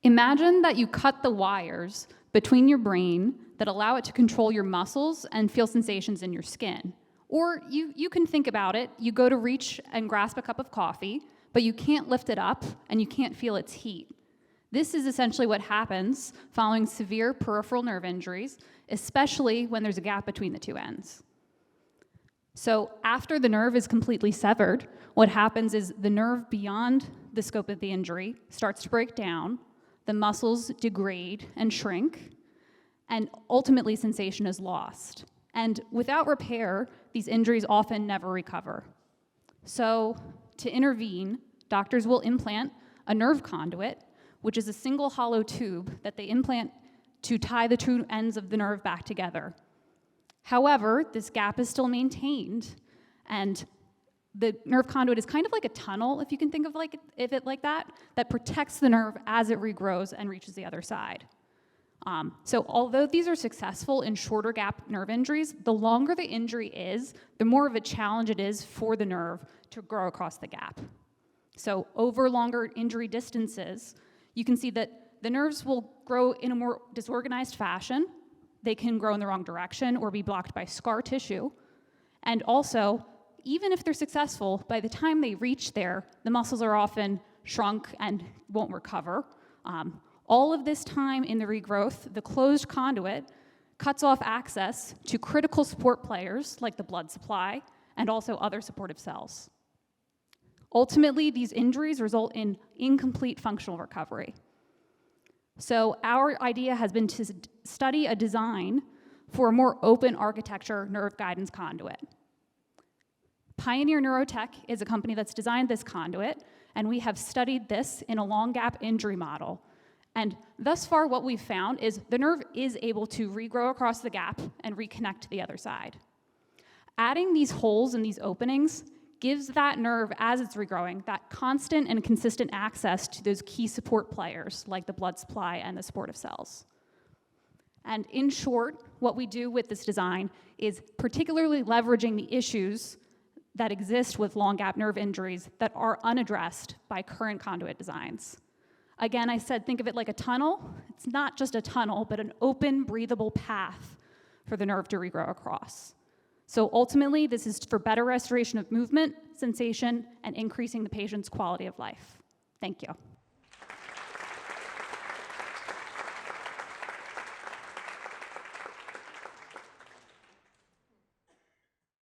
Imagine that you cut the wires between your brain that allow it to control your muscles and feel sensations in your skin. Or you can think about it, you go to reach and grasp a cup of coffee, but you can't lift it up and you can't feel its heat. This is essentially what happens following severe peripheral nerve injuries, especially when there's a gap between the two ends. So after the nerve is completely severed, what happens is the nerve beyond the scope of the injury starts to break down, the muscles degrade and shrink, and ultimately sensation is lost. And without repair, these injuries often never recover. So to intervene, doctors will implant a nerve conduit, which is a single hollow tube that they implant to tie the two ends of the nerve back together. However, this gap is still maintained, and the nerve conduit is kind of like a tunnel, if you can think of it like that protects the nerve as it regrows and reaches the other side. So although these are successful in shorter gap nerve injuries, the longer the injury is, the more of a challenge it is for the nerve to grow across the gap. So over longer injury distances, you can see that the nerves will grow in a more disorganized fashion. They can grow in the wrong direction or be blocked by scar tissue. And also, even if they're successful, by the time they reach there, the muscles are often shrunk and won't recover. All of this time in the regrowth, the closed conduit cuts off access to critical support players like the blood supply and also other supportive cells. Ultimately, these injuries result in incomplete functional recovery. So our idea has been to study a design for a more open architecture nerve guidance conduit. Pioneer Neurotech is a company that's designed this conduit, and we have studied this in a long gap injury model. And thus far, what we've found is the nerve is able to regrow across the gap and reconnect to the other side. Adding these holes and these openings gives that nerve, as it's regrowing, that constant and consistent access to those key support players, like the blood supply and the supportive cells. And in short, what we do with this design is particularly leveraging the issues that exist with long gap nerve injuries that are unaddressed by current conduit designs. Again, I said think of it like a tunnel. It's not just a tunnel, but an open, breathable path for the nerve to regrow across. So ultimately, this is for better restoration of movement, sensation, and increasing the patient's quality of life. Thank you.